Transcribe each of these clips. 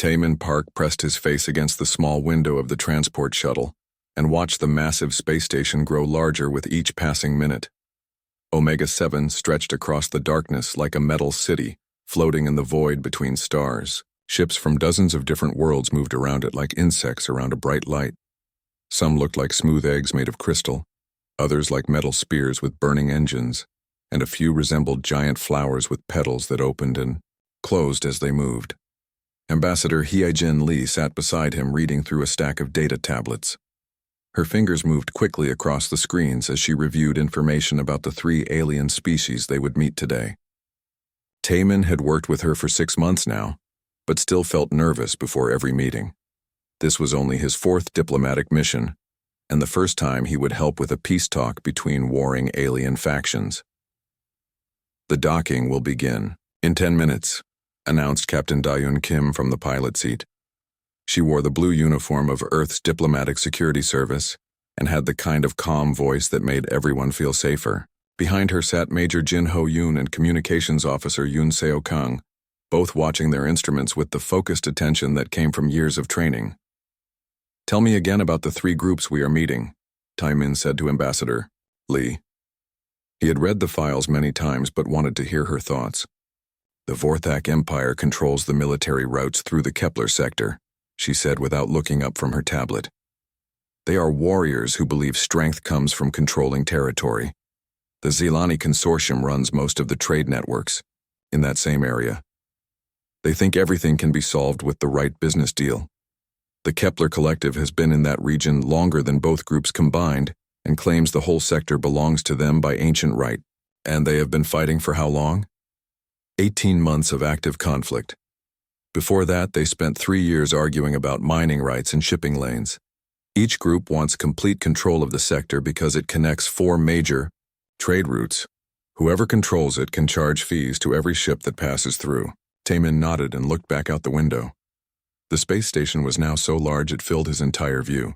Taman Park pressed his face against the small window of the transport shuttle and watched the massive space station grow larger with each passing minute. Omega-7 stretched across the darkness like a metal city, floating in the void between stars. Ships from dozens of different worlds moved around it like insects around a bright light. Some looked like smooth eggs made of crystal, others like metal spears with burning engines, and a few resembled giant flowers with petals that opened and closed as they moved. Ambassador Hyejin Lee sat beside him reading through a stack of data tablets. Her fingers moved quickly across the screens as she reviewed information about the 3 alien species they would meet today. Taman had worked with her for 6 months now, but still felt nervous before every meeting. This was only his 4th diplomatic mission, and the first time he would help with a peace talk between warring alien factions. The docking will begin in 10 minutes, announced Captain Dayun Kim from the pilot seat. She wore the blue uniform of Earth's Diplomatic Security Service and had the kind of calm voice that made everyone feel safer. Behind her sat Major Jin Ho Yoon and Communications Officer Yoon Seo Kang, both watching their instruments with the focused attention that came from years of training. "Tell me again about the 3 groups we are meeting," Taemin said to Ambassador Lee. He had read the files many times but wanted to hear her thoughts. "The Vorthak Empire controls the military routes through the Kepler sector," she said without looking up from her tablet. "They are warriors who believe strength comes from controlling territory. The Zilani Consortium runs most of the trade networks in that same area. They think everything can be solved with the right business deal. The Kepler Collective has been in that region longer than both groups combined and claims the whole sector belongs to them by ancient right. And they have been fighting for how long? 18 months of active conflict. Before that, they spent 3 years arguing about mining rights and shipping lanes. Each group wants complete control of the sector because it connects 4 major trade routes. Whoever controls it can charge fees to every ship that passes through." Taemin nodded and looked back out the window. The space station was now so large it filled his entire view.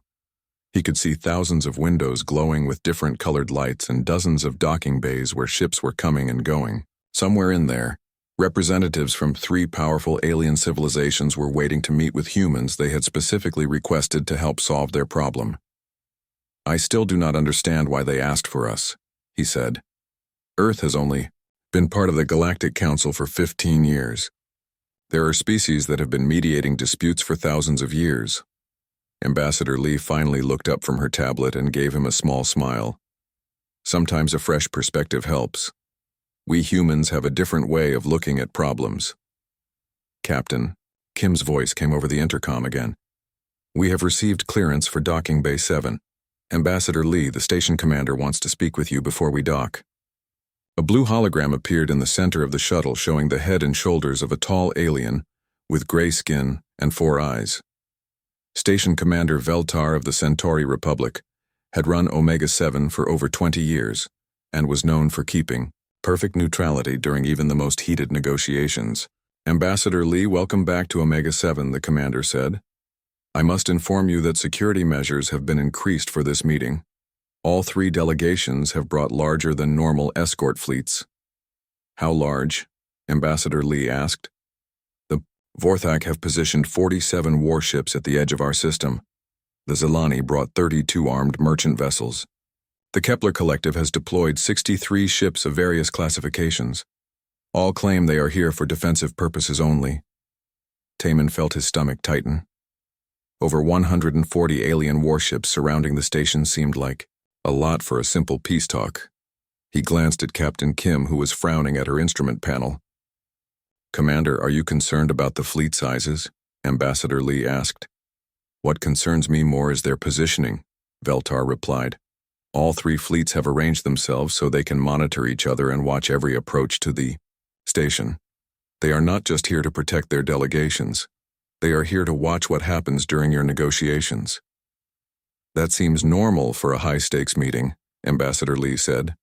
He could see thousands of windows glowing with different colored lights and dozens of docking bays where ships were coming and going. Somewhere in there, representatives from 3 powerful alien civilizations were waiting to meet with humans they had specifically requested to help solve their problem. "I still do not understand why they asked for us," he said. "Earth has only been part of the Galactic Council for 15 years. There are species that have been mediating disputes for thousands of years." Ambassador Lee finally looked up from her tablet and gave him a small smile. "Sometimes a fresh perspective helps. We humans have a different way of looking at problems." "Captain," Kim's voice came over the intercom again. "We have received clearance for Docking Bay 7. Ambassador Lee, the station commander, wants to speak with you before we dock." A blue hologram appeared in the center of the shuttle showing the head and shoulders of a tall alien with gray skin and 4 eyes. Station Commander Veltar of the Centauri Republic had run Omega-7 for over 20 years and was known for keeping perfect neutrality during even the most heated negotiations. "Ambassador Lee, welcome back to Omega-7, the commander said. "I must inform you that security measures have been increased for this meeting. All 3 delegations have brought larger than normal escort fleets." "How large?" Ambassador Lee asked. "The Vorthak have positioned 47 warships at the edge of our system. The Zilani brought 32 armed merchant vessels. The Kepler Collective has deployed 63 ships of various classifications. All claim they are here for defensive purposes only." Taemin felt his stomach tighten. Over 140 alien warships surrounding the station seemed like a lot for a simple peace talk. He glanced at Captain Kim, who was frowning at her instrument panel. "Commander, are you concerned about the fleet sizes?" Ambassador Lee asked. "What concerns me more is their positioning," Veltar replied. "All 3 fleets have arranged themselves so they can monitor each other and watch every approach to the station. They are not just here to protect their delegations. They are here to watch what happens during your negotiations." "That seems normal for a high-stakes meeting," Ambassador Lee said.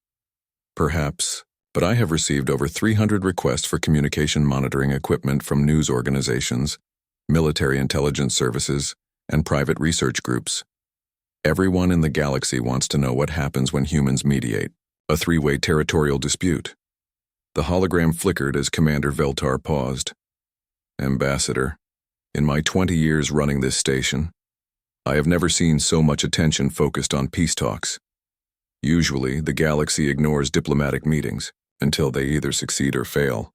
"Perhaps, but I have received over 300 requests for communication monitoring equipment from news organizations, military intelligence services, and private research groups. Everyone in the galaxy wants to know what happens when humans mediate a 3-way territorial dispute." The hologram flickered as Commander Veltar paused. "Ambassador, In my 20 years running this station, I have never seen so much attention focused on peace talks. Usually, the galaxy ignores diplomatic meetings until they either succeed or fail.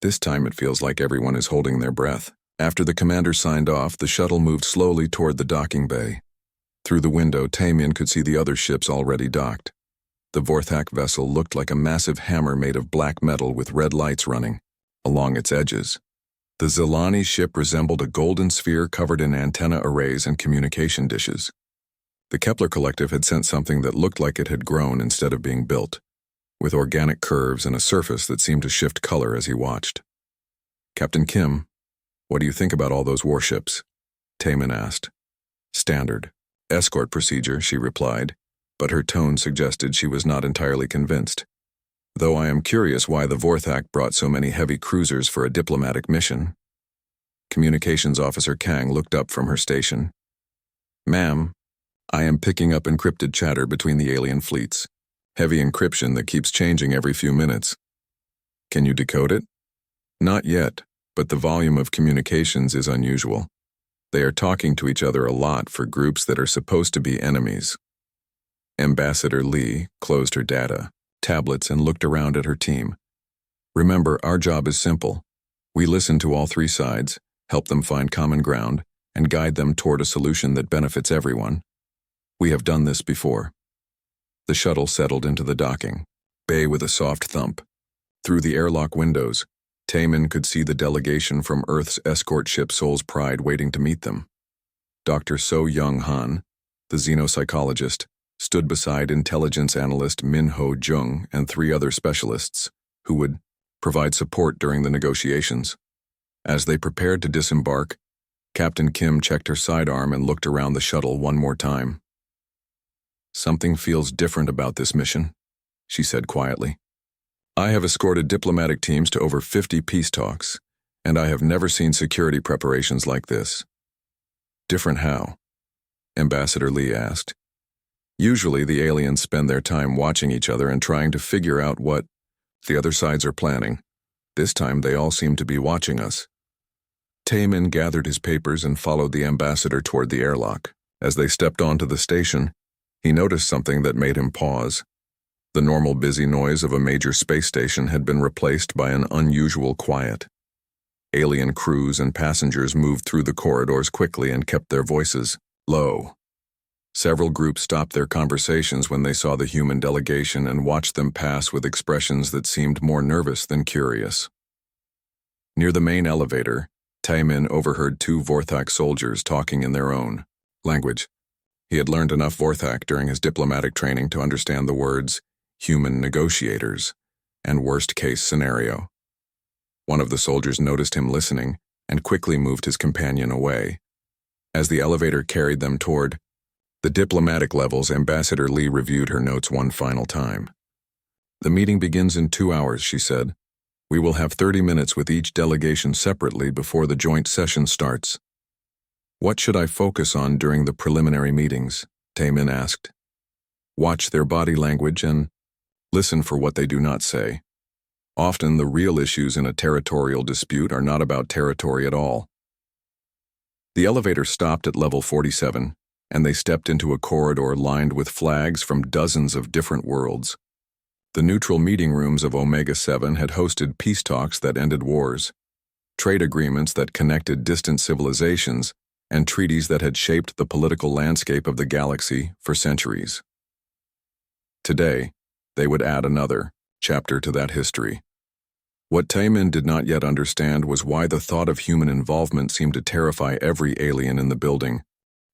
This time it feels like everyone is holding their breath. After the commander signed off, the shuttle moved slowly toward the docking bay. Through the window, Taemin could see the other ships already docked. The Vorthak vessel looked like a massive hammer made of black metal with red lights running along its edges. The Zilani ship resembled a golden sphere covered in antenna arrays and communication dishes. The Kepler Collective had sent something that looked like it had grown instead of being built, with organic curves and a surface that seemed to shift color as he watched. "Captain Kim, what do you think about all those warships?" Taemin asked. "Standard escort procedure," she replied, but her tone suggested she was not entirely convinced. "Though I am curious why the Vorthak brought so many heavy cruisers for a diplomatic mission." Communications Officer Kang looked up from her station. "Ma'am, I am picking up encrypted chatter between the alien fleets. Heavy encryption that keeps changing every few minutes. Can you decode it?" "Not yet, but the volume of communications is unusual. They are talking to each other a lot for groups that are supposed to be enemies." Ambassador Lee closed her data tablets and looked around at her team. "Remember, our job is simple. We listen to all three sides, help them find common ground, and guide them toward a solution that benefits everyone. We have done this before." The shuttle settled into the docking bay with a soft thump. Through the airlock windows, Taemin could see the delegation from Earth's escort ship Soul's Pride waiting to meet them. Dr. So Young Han, the xenopsychologist, stood beside intelligence analyst Min Ho Jung and 3 other specialists, who would provide support during the negotiations. As they prepared to disembark, Captain Kim checked her sidearm and looked around the shuttle one more time. "Something feels different about this mission," she said quietly. "I have escorted diplomatic teams to over 50 peace talks, and I have never seen security preparations like this." "Different how?" Ambassador Lee asked. "Usually the aliens spend their time watching each other and trying to figure out what the other sides are planning. This time they all seem to be watching us." Taemin gathered his papers and followed the ambassador toward the airlock. As they stepped onto the station, he noticed something that made him pause. The normal busy noise of a major space station had been replaced by an unusual quiet. Alien crews and passengers moved through the corridors quickly and kept their voices low. Several groups stopped their conversations when they saw the human delegation and watched them pass with expressions that seemed more nervous than curious. Near the main elevator, Taemin overheard 2 Vorthak soldiers talking in their own language. He had learned enough Vorthak during his diplomatic training to understand the words "human negotiators" and "worst-case scenario." One of the soldiers noticed him listening and quickly moved his companion away. As the elevator carried them toward the diplomatic levels, Ambassador Lee reviewed her notes one final time. "The meeting begins in 2 hours," she said. "We will have 30 minutes with each delegation separately before the joint session starts." "What should I focus on during the preliminary meetings?" Taemin asked. "Watch their body language and listen for what they do not say. Often the real issues in a territorial dispute are not about territory at all." The elevator stopped at level 47, and they stepped into a corridor lined with flags from dozens of different worlds. The neutral meeting rooms of Omega-7 had hosted peace talks that ended wars, trade agreements that connected distant civilizations, and treaties that had shaped the political landscape of the galaxy for centuries. Today, they would add another chapter to that history. What Taemin did not yet understand was why the thought of human involvement seemed to terrify every alien in the building.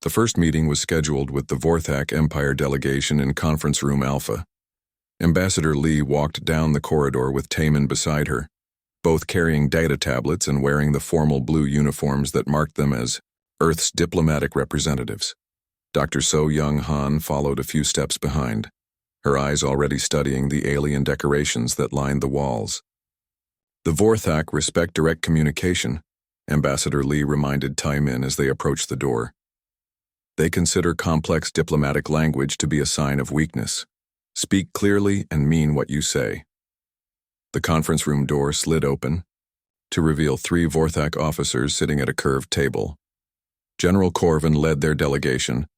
The first meeting was scheduled with the Vorthak Empire delegation in Conference Room Alpha. Ambassador Lee walked down the corridor with Taemin beside her, both carrying data tablets and wearing the formal blue uniforms that marked them as Earth's diplomatic representatives. Dr. So Young Han followed a few steps behind, her eyes already studying the alien decorations that lined the walls. "The Vorthak respect direct communication," Ambassador Lee reminded Taemin as they approached the door. "They consider complex diplomatic language to be a sign of weakness. Speak clearly and mean what you say." The conference room door slid open. to reveal 3 Vorthak officers sitting at a curved table. General Corvin led their delegation,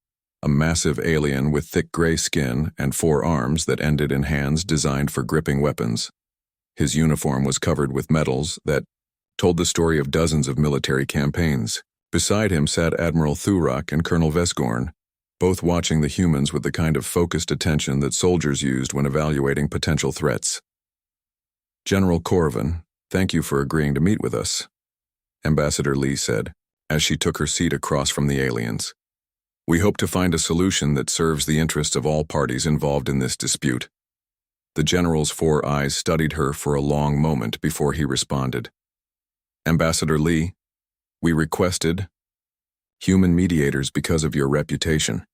a massive alien with thick gray skin and 4 arms that ended in hands designed for gripping weapons. His uniform was covered with medals that told the story of dozens of military campaigns. Beside him sat Admiral Thurak and Colonel Vesgorn, both watching the humans with the kind of focused attention that soldiers used when evaluating potential threats. "General Corvin, thank you for agreeing to meet with us," Ambassador Lee said, as she took her seat across from the aliens. "We hope to find a solution that serves the interests of all parties involved in this dispute." The general's 4 eyes studied her for a long moment before he responded. "Ambassador Lee, we requested human mediators because of your reputation.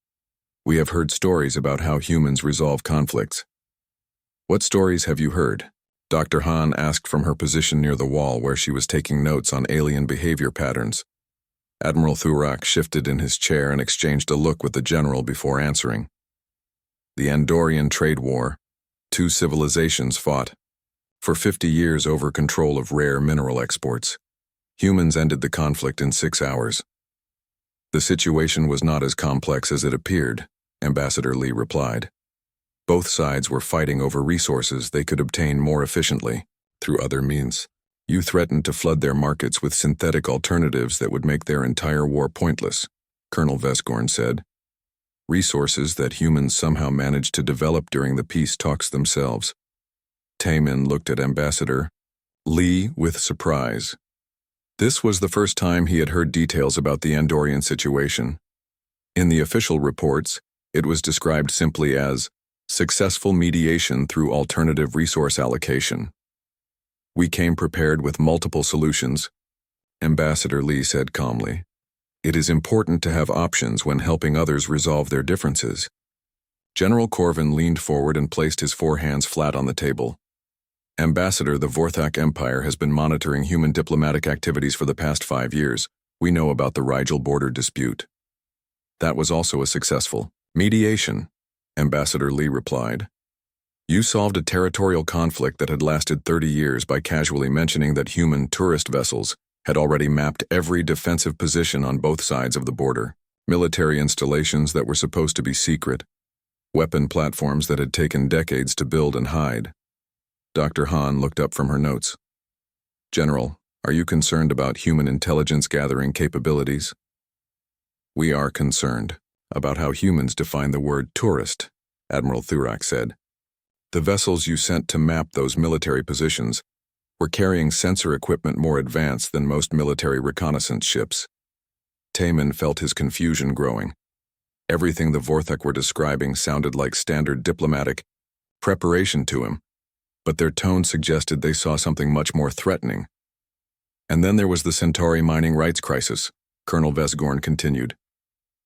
We have heard stories about how humans resolve conflicts." "What stories have you heard?" Dr. Han asked from her position near the wall where she was taking notes on alien behavior patterns. Admiral Thurak shifted in his chair and exchanged a look with the general before answering. "The Andorian trade war. 2 civilizations fought for 50 years over control of rare mineral exports. Humans ended the conflict in 6 hours. The situation was not as complex as it appeared," Ambassador Lee replied. "Both sides were fighting over resources they could obtain more efficiently through other means. You threatened to flood their markets with synthetic alternatives that would make their entire war pointless," Colonel Vesgorn said. "Resources that humans somehow managed to develop during the peace talks themselves." Taemin looked at Ambassador Lee with surprise. This was the first time he had heard details about the Andorian situation. In the official reports, it was described simply as successful mediation through alternative resource allocation. "We came prepared with multiple solutions," Ambassador Lee said calmly. "It is important to have options when helping others resolve their differences." General Corvin leaned forward and placed his 4 hands flat on the table. "Ambassador, the Vorthak Empire has been monitoring human diplomatic activities for the past 5 years. We know about the Rigel border dispute. That was also a successful mediation," Ambassador Lee replied. "You solved a territorial conflict that had lasted 30 years by casually mentioning that human tourist vessels had already mapped every defensive position on both sides of the border. Military installations that were supposed to be secret. Weapon platforms that had taken decades to build and hide." Dr. Han looked up from her notes. "General, are you concerned about human intelligence gathering capabilities?" "We are concerned about how humans define the word tourist," Admiral Thurak said. "The vessels you sent to map those military positions were carrying sensor equipment more advanced than most military reconnaissance ships." Taemin felt his confusion growing. Everything the Vorthak were describing sounded like standard diplomatic preparation to him, but their tone suggested they saw something much more threatening. "And then there was the Centauri mining rights crisis," Colonel Vesgorn continued.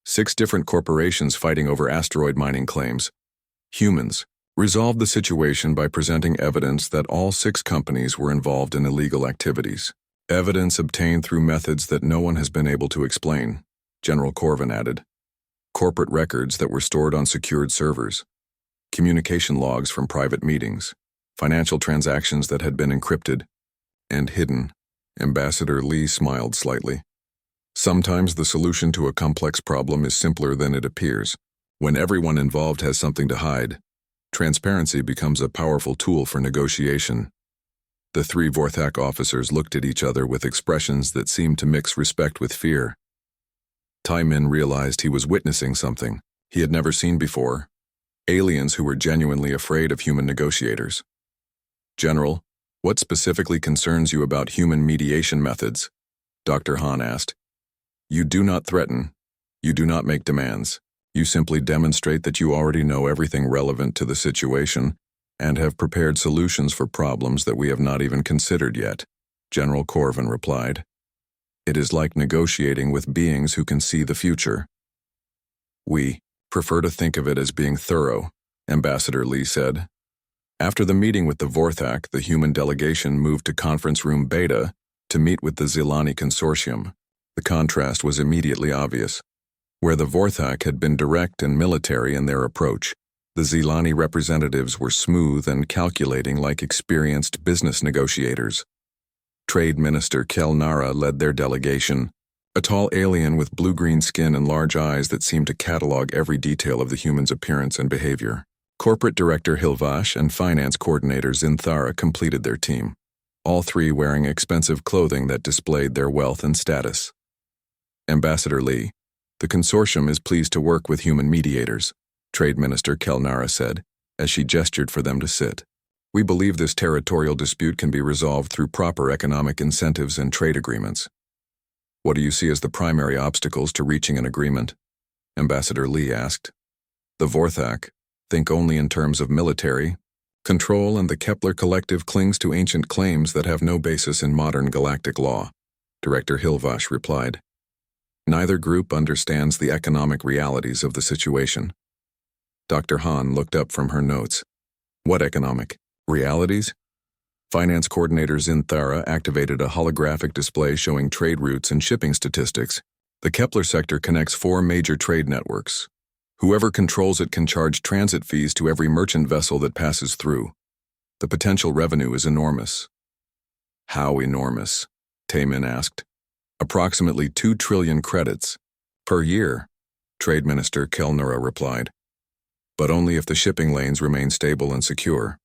6 different corporations fighting over asteroid mining claims. Humans resolved the situation by presenting evidence that all 6 companies were involved in illegal activities. "Evidence obtained through methods that no one has been able to explain," General Corvin added. "Corporate records that were stored on secured servers. Communication logs from private meetings. Financial transactions that had been encrypted and hidden." Ambassador Lee smiled slightly. "Sometimes the solution to a complex problem is simpler than it appears. When everyone involved has something to hide, transparency becomes a powerful tool for negotiation." The 3 Vorthak officers looked at each other with expressions that seemed to mix respect with fear. Taemin realized he was witnessing something he had never seen before: aliens who were genuinely afraid of human negotiators. "General, what specifically concerns you about human mediation methods?" Dr. Han asked. "You do not threaten. You do not make demands. You simply demonstrate that you already know everything relevant to the situation and have prepared solutions for problems that we have not even considered yet," General Corvin replied. "It is like negotiating with beings who can see the future." "We prefer to think of it as being thorough," Ambassador Lee said. After the meeting with the Vorthak, the human delegation moved to Conference Room Beta to meet with the Zilani Consortium. The contrast was immediately obvious. Where the Vorthak had been direct and military in their approach, the Zilani representatives were smooth and calculating like experienced business negotiators. Trade Minister Kelnara led their delegation, a tall alien with blue-green skin and large eyes that seemed to catalog every detail of the human's appearance and behavior. Corporate Director Hilvash and Finance Coordinator Zinthara completed their team, all three wearing expensive clothing that displayed their wealth and status. Ambassador Lee, the consortium is pleased to work with human mediators, Trade Minister Kelnara said, as she gestured for them to sit. We believe this territorial dispute can be resolved through proper economic incentives and trade agreements. What do you see as the primary obstacles to reaching an agreement? Ambassador Lee asked. The Vorthak think only in terms of military control, and the Kepler Collective clings to ancient claims that have no basis in modern galactic law, Director Hilvash replied. Neither group understands the economic realities of the situation. Dr. Han looked up from her notes. What economic realities? Finance Coordinator Zinthara activated a holographic display showing trade routes and shipping statistics. The Kepler sector connects 4 major trade networks. Whoever controls it can charge transit fees to every merchant vessel that passes through. The potential revenue is enormous. How enormous? Taemin asked. Approximately 2 trillion credits per year, Trade Minister Kelnara replied. But only if the shipping lanes remain stable and secure.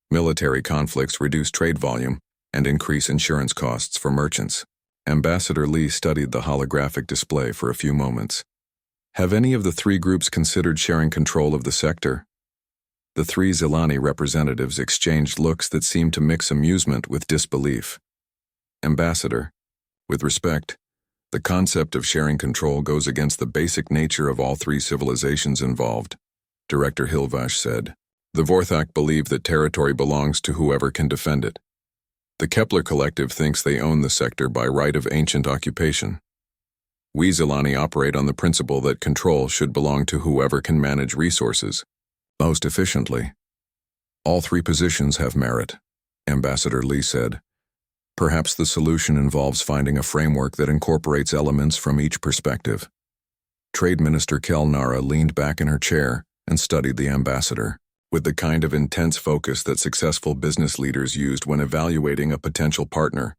Military conflicts reduce trade volume and increase insurance costs for merchants. Ambassador Lee studied the holographic display for a few moments. Have any of the 3 groups considered sharing control of the sector? The 3 Zilani representatives exchanged looks that seemed to mix amusement with disbelief. Ambassador, with respect, the concept of sharing control goes against the basic nature of all 3 civilizations involved, Director Hilvash said. The Vorthak believe that territory belongs to whoever can defend it. The Kepler Collective thinks they own the sector by right of ancient occupation. We Zilani operate on the principle that control should belong to whoever can manage resources most efficiently. All 3 positions have merit, Ambassador Lee said. Perhaps the solution involves finding a framework that incorporates elements from each perspective. Trade Minister Kelnara leaned back in her chair and studied the ambassador, with the kind of intense focus that successful business leaders used when evaluating a potential partner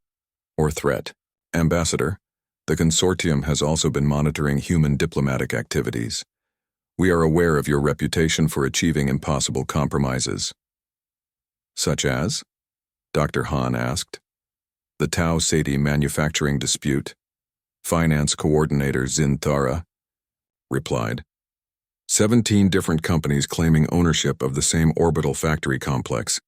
or threat. Ambassador, the consortium has also been monitoring human diplomatic activities. We are aware of your reputation for achieving impossible compromises. Such as? Dr. Han asked. The Tau Ceti manufacturing dispute, Finance Coordinator Zinthara replied. 17 different companies claiming ownership of the same orbital factory complex.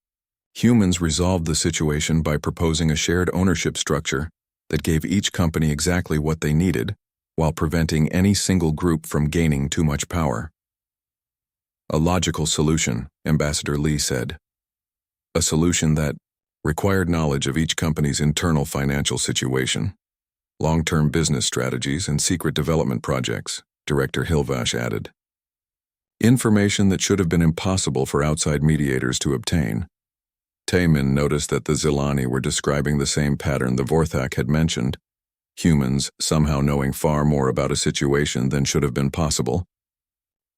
Humans resolved the situation by proposing a shared ownership structure that gave each company exactly what they needed, while preventing any single group from gaining too much power. A logical solution, Ambassador Lee said. A solution that required knowledge of each company's internal financial situation, long-term business strategies, and secret development projects, Director Hilvash added. Information that should have been impossible for outside mediators to obtain. Taemin noticed that the Zilani were describing the same pattern the Vorthak had mentioned, humans somehow knowing far more about a situation than should have been possible.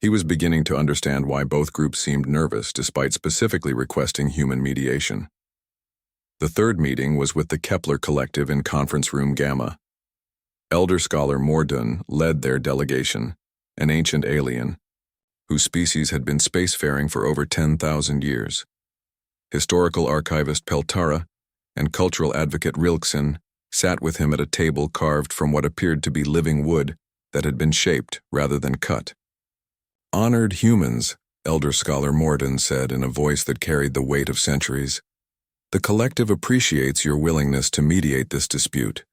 He was beginning to understand why both groups seemed nervous despite specifically requesting human mediation. The third meeting was with the Kepler Collective in Conference Room Gamma. Elder Scholar Mordun led their delegation, an ancient alien, whose species had been spacefaring for over 10,000 years. Historical archivist Peltara and cultural advocate Rilkson sat with him at a table carved from what appeared to be living wood that had been shaped rather than cut. Honored humans, Elder Scholar Mordun said in a voice that carried the weight of centuries. The collective appreciates your willingness to mediate this dispute.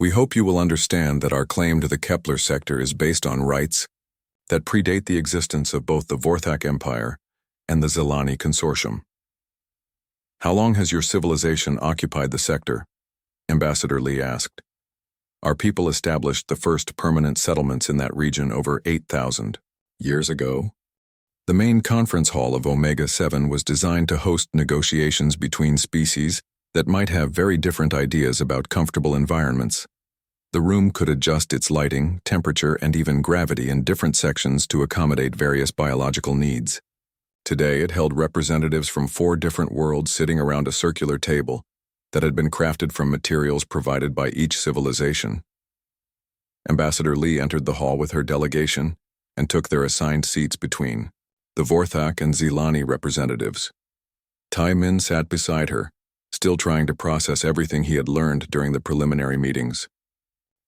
We hope you will understand that our claim to the Kepler sector is based on rights that predate the existence of both the Vorthak Empire and the Zilani Consortium. How long has your civilization occupied the sector? Ambassador Lee asked. Our people established the first permanent settlements in that region over 8,000 years ago. The main conference hall of Omega 7 was designed to host negotiations between species that might have very different ideas about comfortable environments. The room could adjust its lighting, temperature, and even gravity in different sections to accommodate various biological needs. Today, it held representatives from 4 different worlds sitting around a circular table, that had been crafted from materials provided by each civilization. Ambassador Lee entered the hall with her delegation and took their assigned seats between the Vorthak and Zilani representatives. Tai Min sat beside her, still trying to process everything he had learned during the preliminary meetings.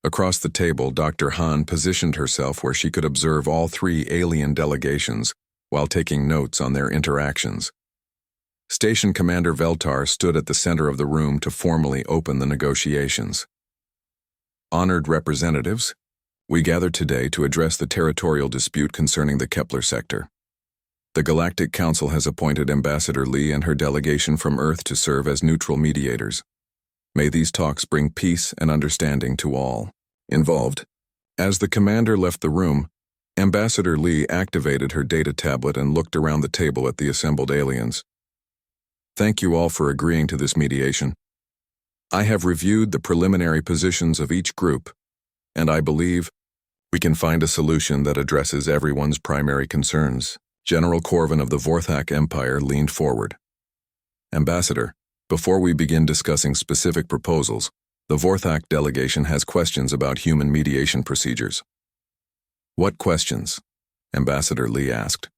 Across the table, Dr. Han positioned herself where she could observe all three alien delegations while taking notes on their interactions. Station Commander Veltar stood at the center of the room to formally open the negotiations. Honored representatives, we gather today to address the territorial dispute concerning the Kepler sector. The Galactic Council has appointed Ambassador Lee and her delegation from Earth to serve as neutral mediators. May these talks bring peace and understanding to all involved. As the commander left the room, Ambassador Lee activated her data tablet and looked around the table at the assembled aliens. Thank you all for agreeing to this mediation. I have reviewed the preliminary positions of each group, and I believe we can find a solution that addresses everyone's primary concerns. General Corvin of the Vorthak Empire leaned forward. Ambassador, before we begin discussing specific proposals, the Vorthak delegation has questions about human mediation procedures. What questions? Ambassador Lee asked.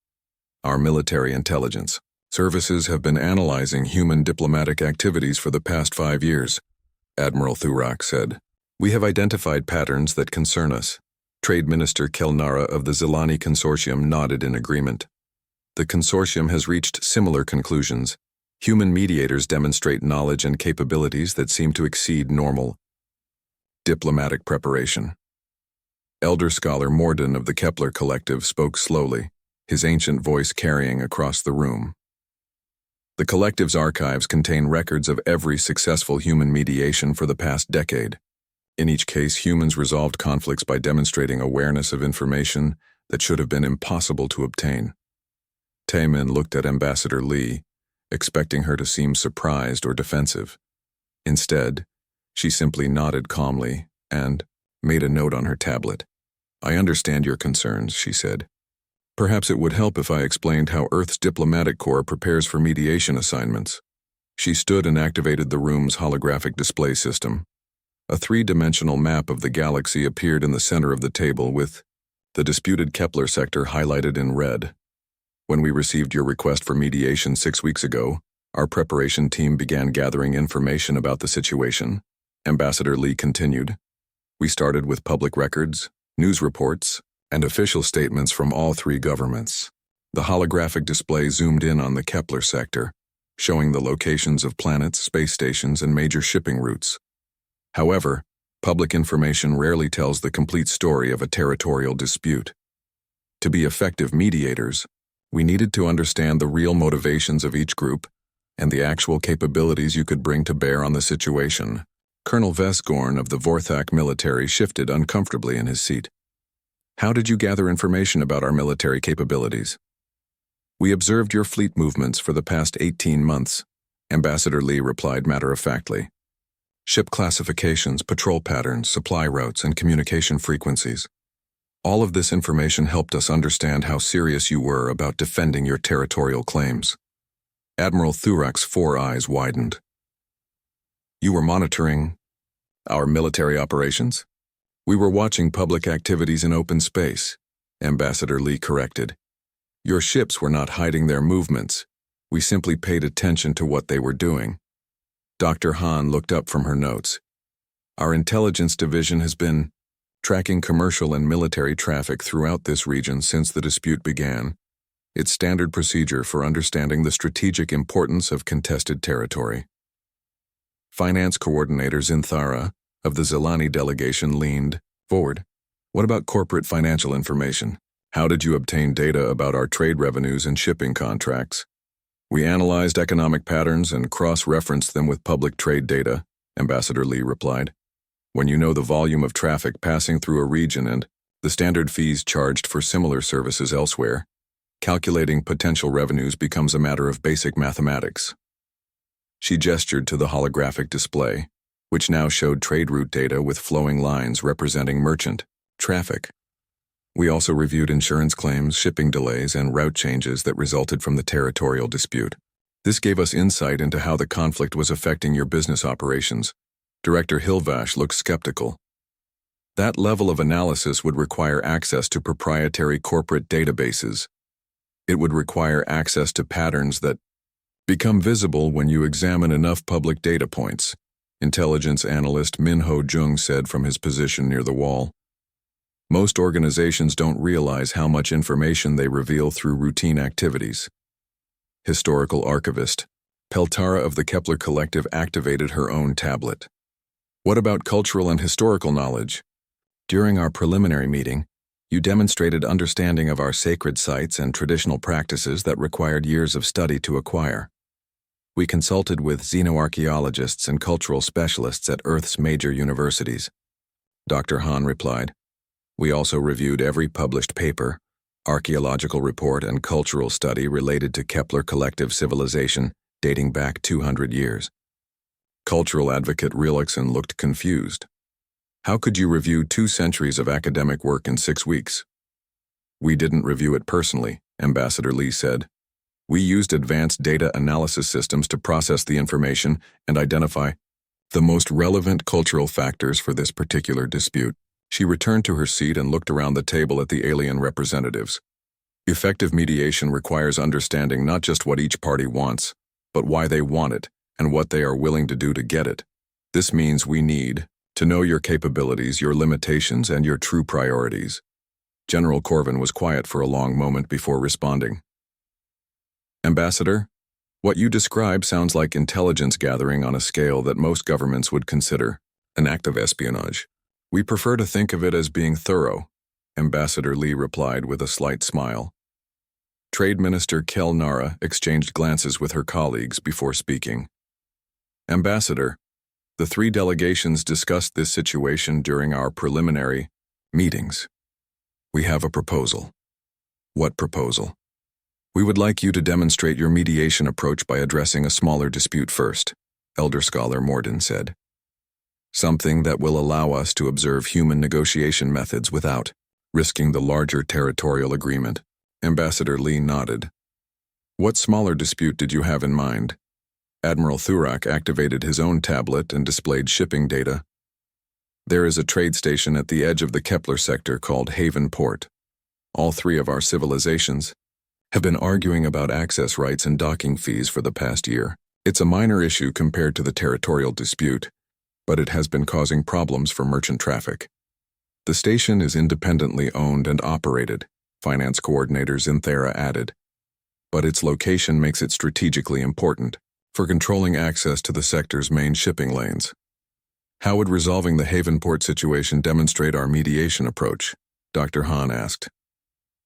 Our military intelligence services have been analyzing human diplomatic activities for the past 5 years, Admiral Thurak said. We have identified patterns that concern us. Trade Minister Kelnara of the Zilani Consortium nodded in agreement. The consortium has reached similar conclusions. Human mediators demonstrate knowledge and capabilities that seem to exceed normal diplomatic preparation. Elder Scholar Morden of the Kepler Collective spoke slowly, his ancient voice carrying across the room. The collective's archives contain records of every successful human mediation for the past decade. In each case, humans resolved conflicts by demonstrating awareness of information that should have been impossible to obtain. Taemin looked at Ambassador Lee, expecting her to seem surprised or defensive. Instead, she simply nodded calmly and made a note on her tablet. I understand your concerns, she said. Perhaps it would help if I explained how Earth's diplomatic corps prepares for mediation assignments. She stood and activated the room's holographic display system. A three-dimensional map of the galaxy appeared in the center of the table with the disputed Kepler sector highlighted in red. When we received your request for mediation 6 weeks ago, our preparation team began gathering information about the situation. Ambassador Lee continued. We started with public records, news reports, and official statements from all three governments. The holographic display zoomed in on the Kepler sector, showing the locations of planets, space stations, and major shipping routes. However, public information rarely tells the complete story of a territorial dispute. To be effective mediators, we needed to understand the real motivations of each group and the actual capabilities you could bring to bear on the situation. Colonel Vesgorn of the Vorthak military shifted uncomfortably in his seat. How did you gather information about our military capabilities? We observed your fleet movements for the past 18 months, Ambassador Lee replied matter-of-factly. Ship classifications, patrol patterns, supply routes, and communication frequencies. All of this information helped us understand how serious you were about defending your territorial claims. Admiral Thurak's 4 eyes widened. You were monitoring our military operations? We were watching public activities in open space, Ambassador Lee corrected. Your ships were not hiding their movements. We simply paid attention to what they were doing. Dr. Han looked up from her notes. Our intelligence division has been tracking commercial and military traffic throughout this region since the dispute began. It's standard procedure for understanding the strategic importance of contested territory. Finance coordinator Zinthara of the Zilani delegation leaned forward. What about corporate financial information? How did you obtain data about our trade revenues and shipping contracts? We analyzed economic patterns and cross-referenced them with public trade data, Ambassador Lee replied. When you know the volume of traffic passing through a region and the standard fees charged for similar services elsewhere, calculating potential revenues becomes a matter of basic mathematics. She gestured to the holographic display, which now showed trade route data with flowing lines representing merchant traffic. We also reviewed insurance claims, shipping delays, and route changes that resulted from the territorial dispute. This gave us insight into how the conflict was affecting your business operations. Director Hilvash looked skeptical. That level of analysis would require access to proprietary corporate databases. It would require access to patterns that become visible when you examine enough public data points, intelligence analyst Min-Ho Jung said from his position near the wall. Most organizations don't realize how much information they reveal through routine activities. Historical archivist Peltara of the Kepler Collective activated her own tablet. What about cultural and historical knowledge? During our preliminary meeting, you demonstrated understanding of our sacred sites and traditional practices that required years of study to acquire. We consulted with xenoarchaeologists and cultural specialists at Earth's major universities. Dr. Han replied. We also reviewed every published paper, archaeological report, and cultural study related to Kepler Collective civilization dating back 200 years. Cultural advocate Rillickson looked confused. How could you review 2 centuries of academic work in 6 weeks? We didn't review it personally, Ambassador Lee said. We used advanced data analysis systems to process the information and identify the most relevant cultural factors for this particular dispute. She returned to her seat and looked around the table at the alien representatives. Effective mediation requires understanding not just what each party wants, but why they want it and what they are willing to do to get it. This means we need to know your capabilities, your limitations, and your true priorities. General Corvin was quiet for a long moment before responding. Ambassador, what you describe sounds like intelligence gathering on a scale that most governments would consider an act of espionage. We prefer to think of it as being thorough, Ambassador Lee replied with a slight smile. Trade Minister Kel Nara exchanged glances with her colleagues before speaking. Ambassador, the 3 delegations discussed this situation during our preliminary meetings. We have a proposal. What proposal? We would like you to demonstrate your mediation approach by addressing a smaller dispute first, Elder Scholar Morden said. Something that will allow us to observe human negotiation methods without risking the larger territorial agreement. Ambassador Lee nodded. What smaller dispute did you have in mind? Admiral Thurak activated his own tablet and displayed shipping data. There is a trade station at the edge of the Kepler sector called Haven Port. All 3 of our civilizations have been arguing about access rights and docking fees for the past year. It's a minor issue compared to the territorial dispute, but it has been causing problems for merchant traffic. The station is independently owned and operated, finance coordinator Zinthera added, but its location makes it strategically important for controlling access to the sector's main shipping lanes. How would resolving the Havenport situation demonstrate our mediation approach? Dr. Han asked.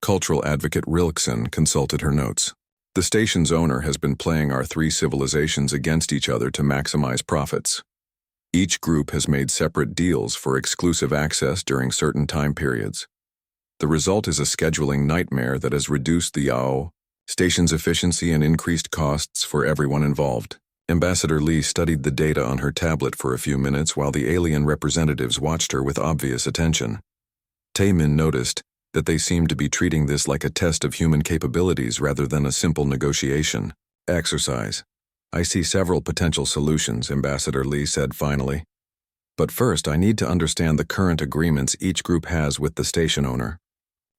Cultural advocate Rilkson consulted her notes. The station's owner has been playing our 3 civilizations against each other to maximize profits. Each group has made separate deals for exclusive access during certain time periods. The result is a scheduling nightmare that has reduced the AO station's efficiency and increased costs for everyone involved. Ambassador Lee studied the data on her tablet for a few minutes while the alien representatives watched her with obvious attention. Taemin noticed that they seemed to be treating this like a test of human capabilities rather than a simple negotiation exercise. I see several potential solutions, Ambassador Lee said finally. But first, I need to understand the current agreements each group has with the station owner.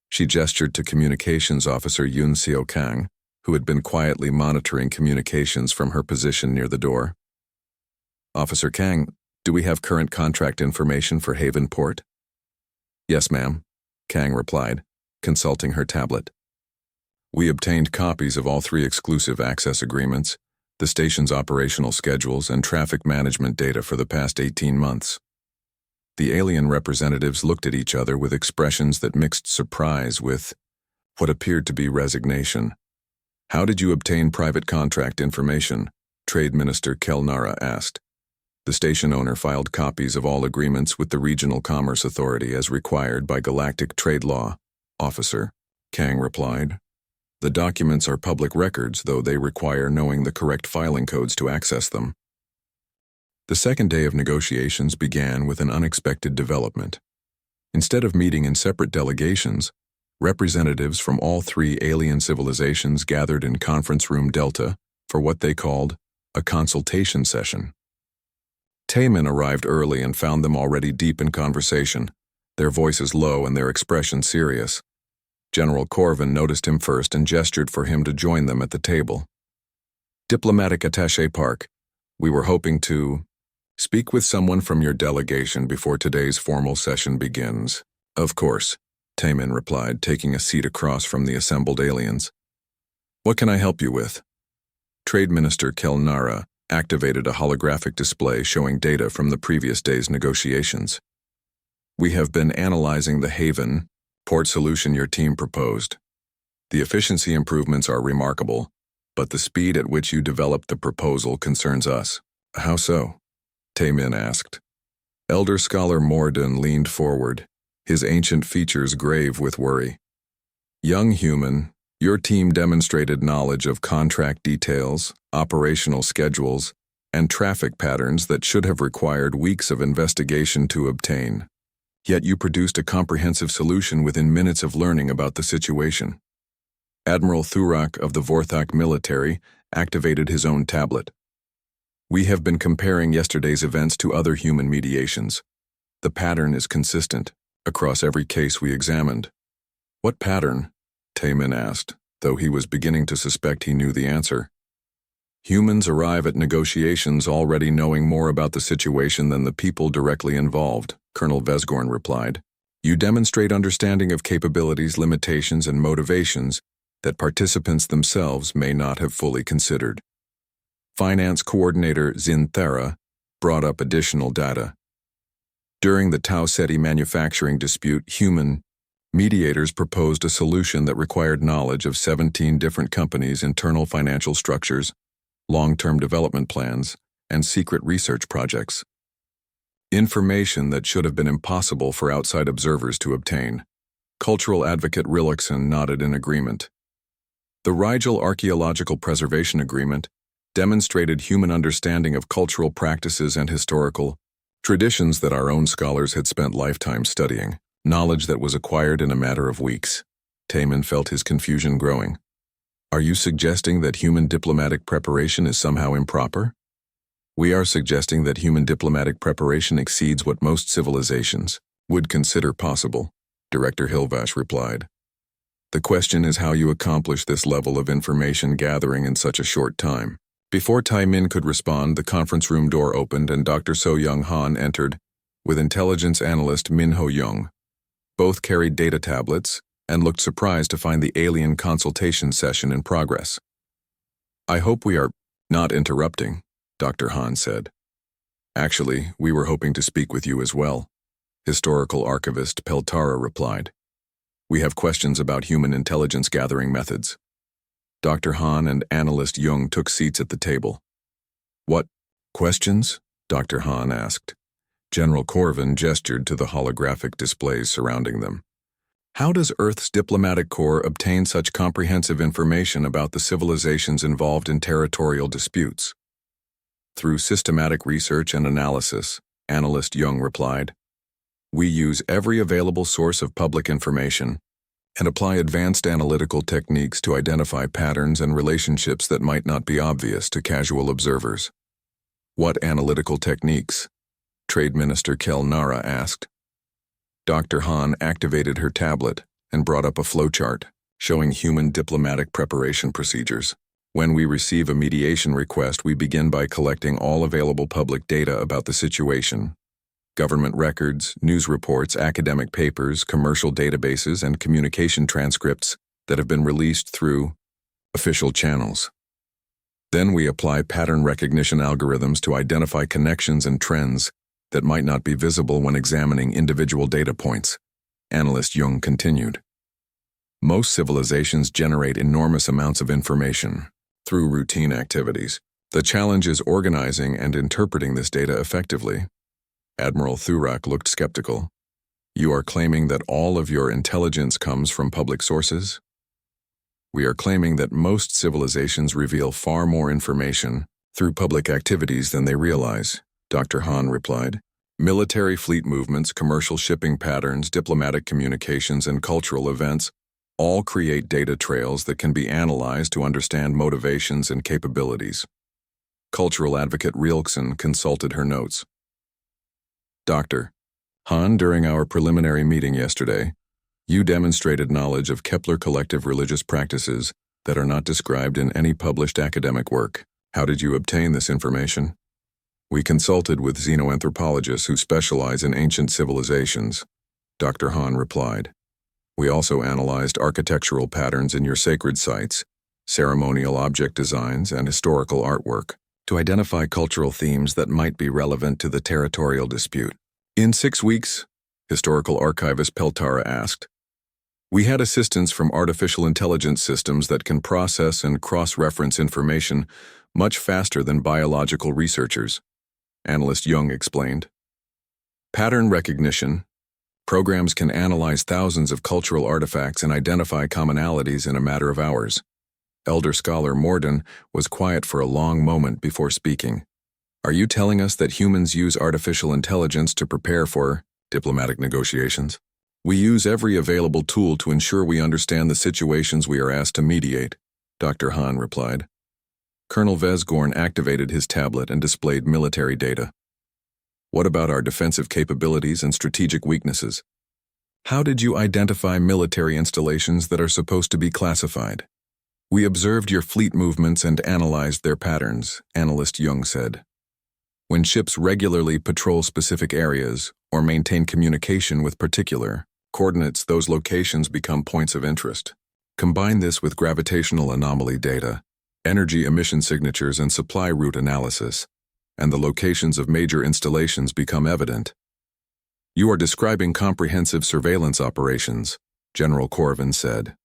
She gestured to Communications Officer Yun Seo Kang, who had been quietly monitoring communications from her position near the door. Officer Kang, do we have current contract information for Haven Port? Yes, ma'am, Kang replied, consulting her tablet. We obtained copies of all 3 exclusive access agreements, the station's operational schedules, and traffic management data for the past 18 months. The alien representatives looked at each other with expressions that mixed surprise with what appeared to be resignation. How did you obtain private contract information? Trade Minister Kelnara asked. The station owner filed copies of all agreements with the Regional Commerce Authority as required by Galactic Trade Law, Officer, Kang replied. The documents are public records, though they require knowing the correct filing codes to access them. The second day of negotiations began with an unexpected development. Instead of meeting in separate delegations, representatives from all 3 alien civilizations gathered in Conference Room Delta for what they called a consultation session. Taemin arrived early and found them already deep in conversation, their voices low and their expressions serious. General Corvin noticed him first and gestured for him to join them at the table. Diplomatic Attaché Park, we were hoping to speak with someone from your delegation before today's formal session begins. Of course, Taemin replied, taking a seat across from the assembled aliens. What can I help you with? Trade Minister Kelnara activated a holographic display showing data from the previous day's negotiations. We have been analyzing the Haven port solution your team proposed. The efficiency improvements are remarkable, but the speed at which you developed the proposal concerns us. How so? Taemin asked. Elder Scholar Morden leaned forward, his ancient features grave with worry. Young human, your team demonstrated knowledge of contract details, operational schedules, and traffic patterns that should have required weeks of investigation to obtain. Yet you produced a comprehensive solution within minutes of learning about the situation. Admiral Thurak of the Vorthak military activated his own tablet. We have been comparing yesterday's events to other human mediations. The pattern is consistent across every case we examined. What pattern? Taemin asked, though he was beginning to suspect he knew the answer. Humans arrive at negotiations already knowing more about the situation than the people directly involved, Colonel Vesgorn replied. You demonstrate understanding of capabilities, limitations, and motivations that participants themselves may not have fully considered. Finance Coordinator Zinthera brought up additional data. During the Tau Ceti manufacturing dispute, human mediators proposed a solution that required knowledge of 17 different companies' internal financial structures, long-term development plans, and secret research projects. Information that should have been impossible for outside observers to obtain. Cultural advocate Rillickson nodded in agreement. The Rigel Archaeological Preservation Agreement demonstrated human understanding of cultural practices and historical traditions that our own scholars had spent lifetimes studying, knowledge that was acquired in a matter of weeks. Taemin felt his confusion growing. Are you suggesting that human diplomatic preparation is somehow improper? We are suggesting that human diplomatic preparation exceeds what most civilizations would consider possible, Director Hilvash replied. The question is how you accomplish this level of information gathering in such a short time. Before Taemin could respond, the conference room door opened and Dr. So Young Han entered, with intelligence analyst Min Ho Young. Both carried data tablets and looked surprised to find the alien consultation session in progress. I hope we are not interrupting, Dr. Han said. Actually, we were hoping to speak with you as well, historical archivist Peltara replied. We have questions about human intelligence gathering methods. Dr. Han and analyst Jung took seats at the table. What questions? Dr. Han asked. General Corvin gestured to the holographic displays surrounding them. How does Earth's diplomatic corps obtain such comprehensive information about the civilizations involved in territorial disputes? Through systematic research and analysis, analyst Jung replied. We use every available source of public information and apply advanced analytical techniques to identify patterns and relationships that might not be obvious to casual observers. What analytical techniques? Trade Minister Kelnara asked. Dr. Han activated her tablet and brought up a flowchart showing human diplomatic preparation procedures. When we receive a mediation request, we begin by collecting all available public data about the situation. Government records, news reports, academic papers, commercial databases, and communication transcripts that have been released through official channels. Then we apply pattern recognition algorithms to identify connections and trends that might not be visible when examining individual data points, analyst Jung continued. Most civilizations generate enormous amounts of information through routine activities. The challenge is organizing and interpreting this data effectively. Admiral Thurak looked skeptical. You are claiming that all of your intelligence comes from public sources? We are claiming that most civilizations reveal far more information through public activities than they realize, Dr. Han replied. Military fleet movements, commercial shipping patterns, diplomatic communications, and cultural events All create data trails that can be analyzed to understand motivations and capabilities. Cultural advocate Rielksen consulted her notes. Dr. Han, during our preliminary meeting yesterday, you demonstrated knowledge of Kepler collective religious practices that are not described in any published academic work. How did you obtain this information? We consulted with xenoanthropologists who specialize in ancient civilizations, Dr. Han replied. We also analyzed architectural patterns in your sacred sites, ceremonial object designs, and historical artwork to identify cultural themes that might be relevant to the territorial dispute. In 6 weeks, historical archivist Peltara asked, we had assistance from artificial intelligence systems that can process and cross-reference information much faster than biological researchers, analyst Young explained. Pattern recognition. Programs can analyze thousands of cultural artifacts and identify commonalities in a matter of hours. Elder scholar Morden was quiet for a long moment before speaking. Are you telling us that humans use artificial intelligence to prepare for diplomatic negotiations? We use every available tool to ensure we understand the situations we are asked to mediate, Dr. Han replied. Colonel Vesgorn activated his tablet and displayed military data. What about our defensive capabilities and strategic weaknesses? How did you identify military installations that are supposed to be classified? We observed your fleet movements and analyzed their patterns, analyst Young said. When ships regularly patrol specific areas or maintain communication with particular coordinates, those locations become points of interest. Combine this with gravitational anomaly data, energy emission signatures, and supply route analysis, and the locations of major installations become evident. You are describing comprehensive surveillance operations, General Corvin said.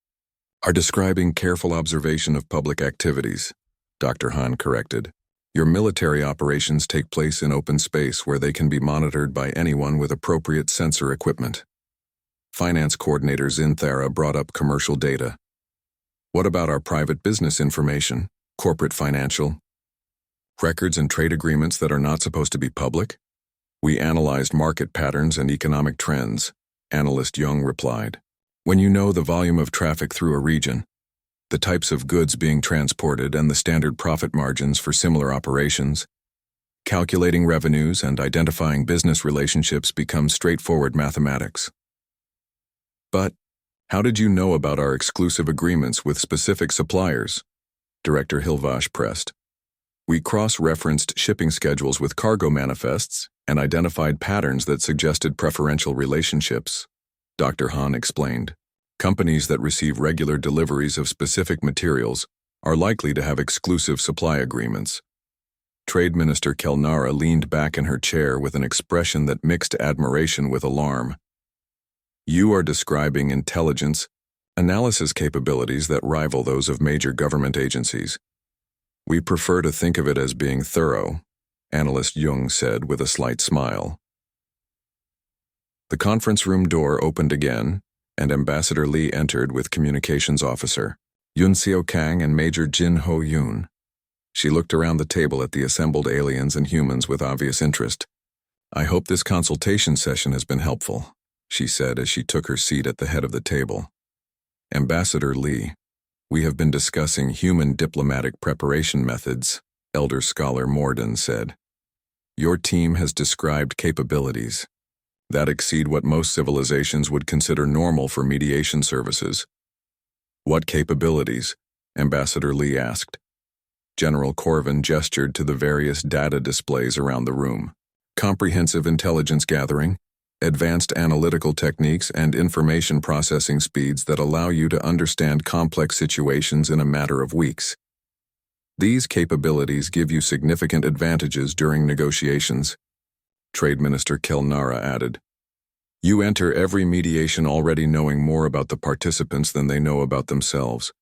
Are describing careful observation of public activities, Dr. Han corrected. Your military operations take place in open space where they can be monitored by anyone with appropriate sensor equipment. Finance coordinator Zinthara brought up commercial data. What about our private business information, corporate financial? Records and trade agreements that are not supposed to be public? We analyzed market patterns and economic trends, analyst Young replied. When you know the volume of traffic through a region, the types of goods being transported, and the standard profit margins for similar operations, calculating revenues and identifying business relationships becomes straightforward mathematics. But how did you know about our exclusive agreements with specific suppliers? Director Hilvash pressed. We cross-referenced shipping schedules with cargo manifests and identified patterns that suggested preferential relationships, Dr. Han explained. Companies that receive regular deliveries of specific materials are likely to have exclusive supply agreements. Trade Minister Kelnara leaned back in her chair with an expression that mixed admiration with alarm. You are describing intelligence, analysis capabilities that rival those of major government agencies. We prefer to think of it as being thorough, analyst Jung said with a slight smile. The conference room door opened again, and Ambassador Li entered with Communications Officer Yun Xiao Kang and Major Jin Ho Yoon. She looked around the table at the assembled aliens and humans with obvious interest. I hope this consultation session has been helpful, she said as she took her seat at the head of the table. Ambassador Li, we have been discussing human diplomatic preparation methods, Elder Scholar Morden said. Your team has described capabilities that exceed what most civilizations would consider normal for mediation services. What capabilities? Ambassador Li asked. General Corvin gestured to the various data displays around the room. Comprehensive intelligence gathering, advanced analytical techniques, and information processing speeds that allow you to understand complex situations in a matter of weeks. These capabilities give you significant advantages during negotiations, Trade Minister Kelnara added. You enter every mediation already knowing more about the participants than they know about themselves.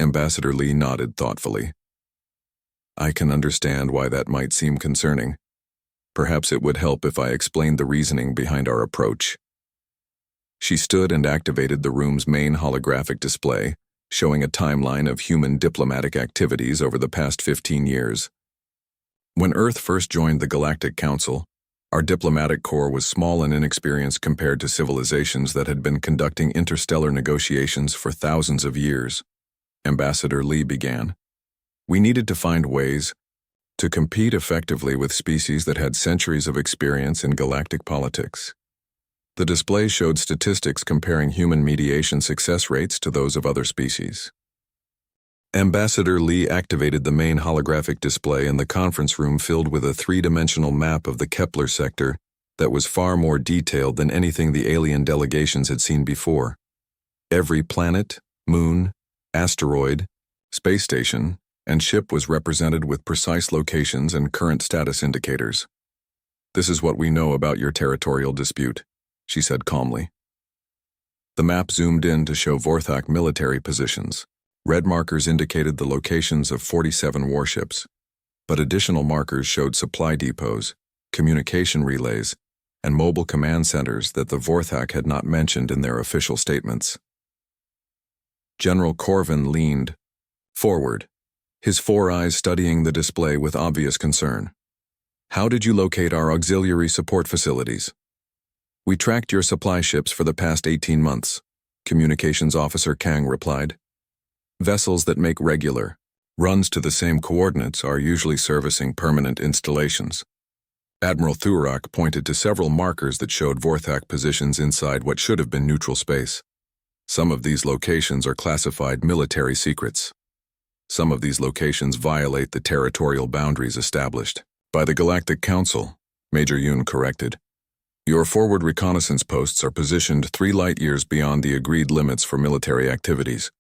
Ambassador Li nodded thoughtfully. I can understand why that might seem concerning. Perhaps it would help if I explained the reasoning behind our approach. She stood and activated the room's main holographic display, showing a timeline of human diplomatic activities over the past 15 years. When Earth first joined the Galactic Council, Our diplomatic corps was small and inexperienced compared to civilizations that had been conducting interstellar negotiations for thousands of years. Ambassador Lee began. We needed to find ways to compete effectively with species that had centuries of experience in galactic politics. The display showed statistics comparing human mediation success rates to those of other species. Ambassador Lee activated the main holographic display in the conference room filled with a three-dimensional map of the Kepler sector that was far more detailed than anything the alien delegations had seen before. Every planet, moon, asteroid, space station, and ship was represented with precise locations and current status indicators. "This is what we know about your territorial dispute," she said calmly. The map zoomed in to show Vorthak military positions. Red markers indicated the locations of 47 warships, but additional markers showed supply depots, communication relays, and mobile command centers that the Vorthak had not mentioned in their official statements. General Corvin leaned forward, his four eyes studying the display with obvious concern. "How did you locate our auxiliary support facilities?" "We tracked your supply ships for the past 18 months, Communications Officer Kang replied. "Vessels that make regular runs to the same coordinates are usually servicing permanent installations." Admiral Thurak pointed to several markers that showed Vorthak positions inside what should have been neutral space. Some of these locations are classified military secrets. Some of these locations violate the territorial boundaries established by the Galactic Council, Major Yoon corrected. "Your forward reconnaissance posts are positioned 3 light-years beyond the agreed limits for military activities."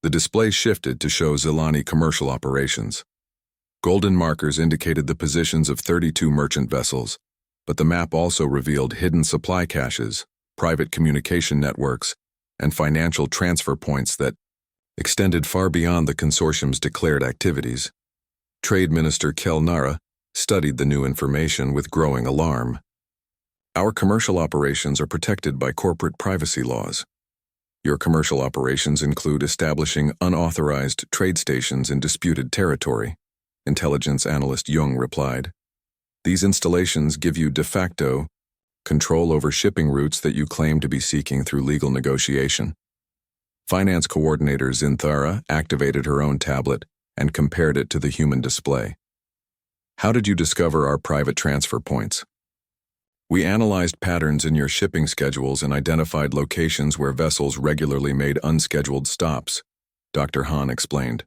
The display shifted to show Zilani commercial operations. Golden markers indicated the positions of 32 merchant vessels, but the map also revealed hidden supply caches, private communication networks, and financial transfer points that extended far beyond the consortium's declared activities. Trade Minister Kel Nara studied the new information with growing alarm. "Our commercial operations are protected by corporate privacy laws. Your commercial operations include establishing unauthorized trade stations in disputed territory," intelligence analyst Jung replied. "These installations give you de facto control over shipping routes that you claim to be seeking through legal negotiation." Finance coordinator Zinthara activated her own tablet and compared it to the human display. "How did you discover our private transfer points?" "We analyzed patterns in your shipping schedules and identified locations where vessels regularly made unscheduled stops," Dr. Han explained.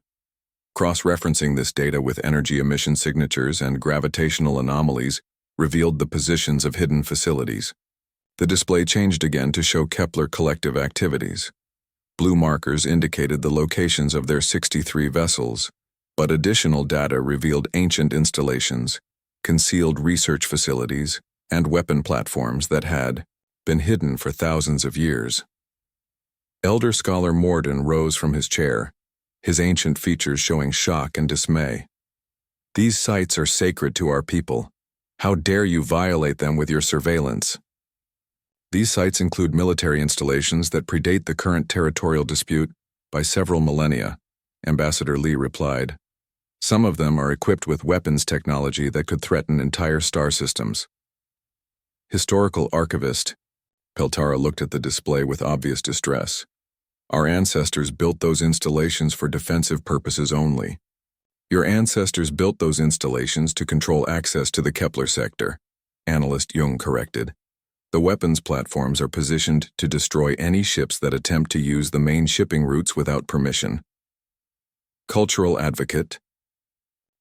Cross-referencing this data with energy emission signatures and gravitational anomalies revealed the positions of hidden facilities. The display changed again to show Kepler collective activities. Blue markers indicated the locations of their 63 vessels, but additional data revealed ancient installations, concealed research facilities, and weapon platforms that had been hidden for thousands of years. Elder Scholar Morden rose from his chair, his ancient features showing shock and dismay. "These sites are sacred to our people. How dare you violate them with your surveillance?" "These sites include military installations that predate the current territorial dispute by several millennia," Ambassador Lee replied. "Some of them are equipped with weapons technology that could threaten entire star systems." Historical archivist Peltara looked at the display with obvious distress. "Our ancestors built those installations for defensive purposes only." "Your ancestors built those installations to control access to the Kepler sector," analyst Jung corrected. "The weapons platforms are positioned to destroy any ships that attempt to use the main shipping routes without permission." Cultural advocate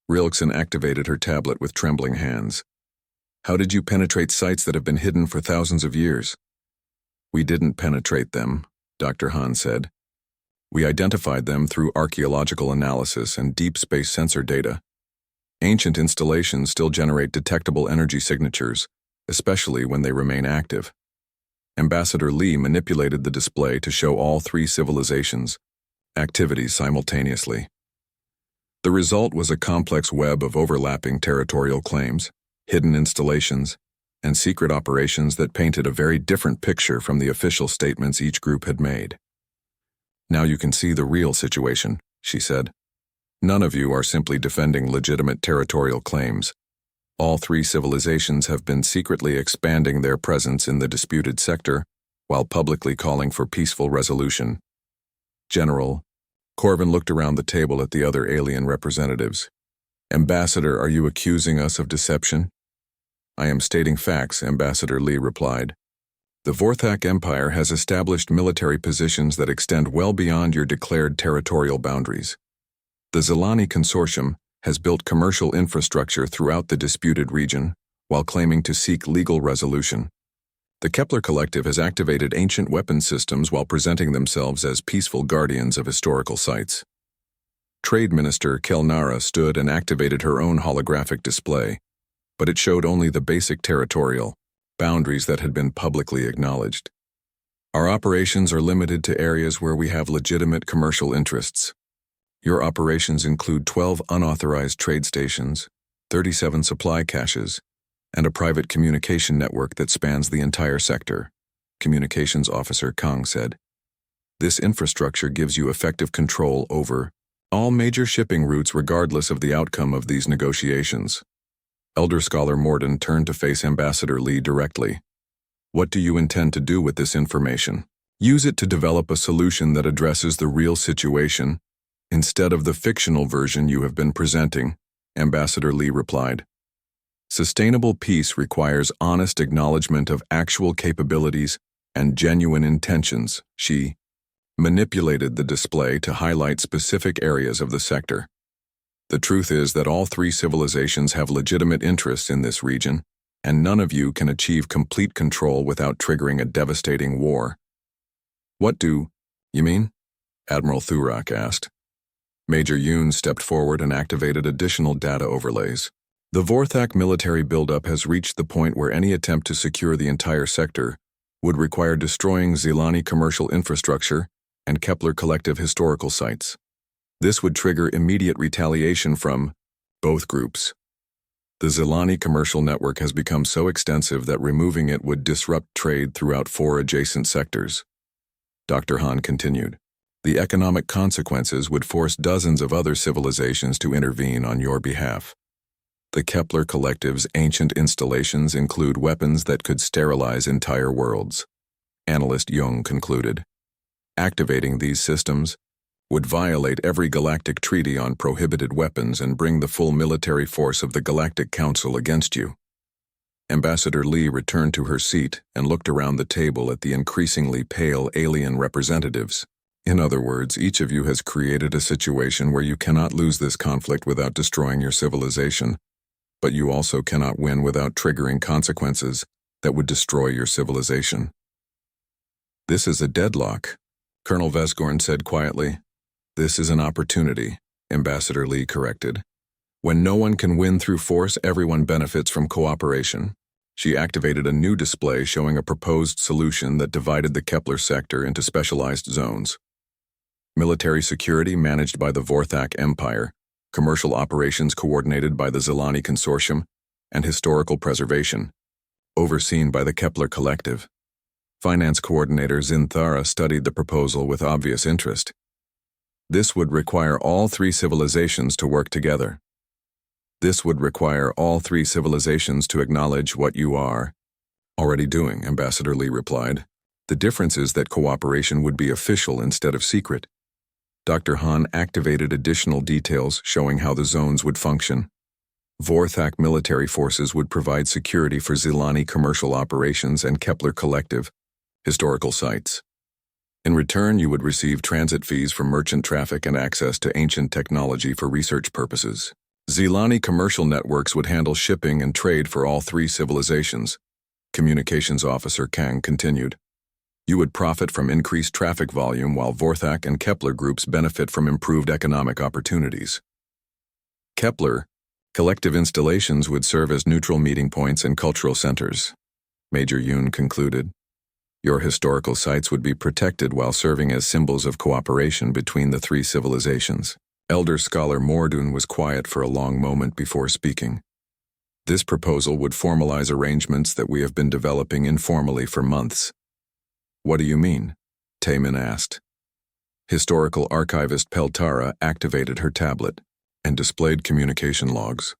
Rilkson activated her tablet with trembling hands. "How did you penetrate sites that have been hidden for thousands of years?" "We didn't penetrate them," Dr. Han said. "We identified them through archaeological analysis and deep space sensor data. Ancient installations still generate detectable energy signatures, especially when they remain active." Ambassador Lee manipulated the display to show all 3 civilizations' activities simultaneously. The result was a complex web of overlapping territorial claims, hidden installations, and secret operations that painted a very different picture from the official statements each group had made. "Now you can see the real situation," she said. "None of you are simply defending legitimate territorial claims. All three civilizations have been secretly expanding their presence in the disputed sector, while publicly calling for peaceful resolution. General, Corvin looked around the table at the other alien representatives. Ambassador, are you accusing us of deception? I am stating facts, Ambassador Lee replied. The Vorthak Empire has established military positions that extend well beyond your declared territorial boundaries. The Zelani Consortium has built commercial infrastructure throughout the disputed region, while claiming to seek legal resolution. The Kepler Collective has activated ancient weapon systems while presenting themselves as peaceful guardians of historical sites. Trade Minister Kelnara stood and activated her own holographic display, but it showed only the basic territorial boundaries that had been publicly acknowledged. Our operations are limited to areas where we have legitimate commercial interests. Your operations include 12 unauthorized trade stations, 37 supply caches, and a private communication network that spans the entire sector, Communications Officer Kang said. This infrastructure gives you effective control over all major shipping routes regardless of the outcome of these negotiations. Elder Scholar Morden turned to face Ambassador Lee directly. What do you intend to do with this information? Use it to develop a solution that addresses the real situation, instead of the fictional version you have been presenting, Ambassador Lee replied. Sustainable peace requires honest acknowledgement of actual capabilities and genuine intentions. She manipulated the display to highlight specific areas of the sector. The truth is that all three civilizations have legitimate interests in this region, and none of you can achieve complete control without triggering a devastating war. What do you mean? Admiral Thurak asked. Major Yoon stepped forward and activated additional data overlays. The Vorthak military buildup has reached the point where any attempt to secure the entire sector would require destroying Zelani commercial infrastructure and Kepler Collective historical sites. This would trigger immediate retaliation from both groups. The Zelani commercial network has become so extensive that removing it would disrupt trade throughout 4 adjacent sectors. Dr. Han continued. The economic consequences would force dozens of other civilizations to intervene on your behalf. The Kepler Collective's ancient installations include weapons that could sterilize entire worlds. Analyst Jung concluded. Activating these systems would violate every galactic treaty on prohibited weapons and bring the full military force of the Galactic Council against you. Ambassador Lee returned to her seat and looked around the table at the increasingly pale alien representatives. In other words, each of you has created a situation where you cannot lose this conflict without destroying your civilization, but you also cannot win without triggering consequences that would destroy your civilization. This is a deadlock, Colonel Vesgorn said quietly. This is an opportunity, Ambassador Lee corrected. When no one can win through force, everyone benefits from cooperation. She activated a new display showing a proposed solution that divided the Kepler sector into specialized zones. Military security managed by the Vorthak Empire, commercial operations coordinated by the Zelani Consortium, and historical preservation, overseen by the Kepler Collective. Finance coordinator Zinthara studied the proposal with obvious interest. This would require all three civilizations to work together. This would require all three civilizations to acknowledge what you are already doing, Ambassador Lee replied. The difference is that cooperation would be official instead of secret. Dr. Han activated additional details showing how the zones would function. Vorthak military forces would provide security for Zelani commercial operations and Kepler Collective historical sites. In return, you would receive transit fees for merchant traffic and access to ancient technology for research purposes. Zelani commercial networks would handle shipping and trade for all three civilizations, Communications Officer Kang continued. You would profit from increased traffic volume while Vorthak and Kepler groups benefit from improved economic opportunities. Kepler collective installations would serve as neutral meeting points and cultural centers, Major Yoon concluded. Your historical sites would be protected while serving as symbols of cooperation between the three civilizations. Elder Scholar Mordun was quiet for a long moment before speaking. This proposal would formalize arrangements that we have been developing informally for months. What do you mean? Taemin asked. Historical archivist Peltara activated her tablet and displayed communication logs.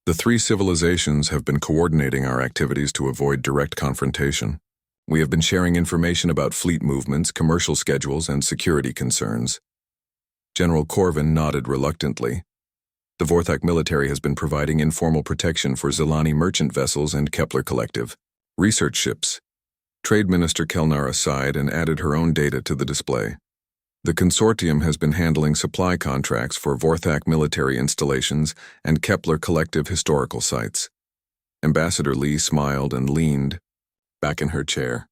The three civilizations have been coordinating our activities to avoid direct confrontation. We have been sharing information about fleet movements, commercial schedules, and security concerns. General Corvin nodded reluctantly. The Vorthak military has been providing informal protection for Zilani merchant vessels and Kepler Collective research ships. Trade Minister Kelnara sighed and added her own data to the display. The consortium has been handling supply contracts for Vorthak military installations and Kepler Collective historical sites. Ambassador Lee smiled and leaned back in her chair.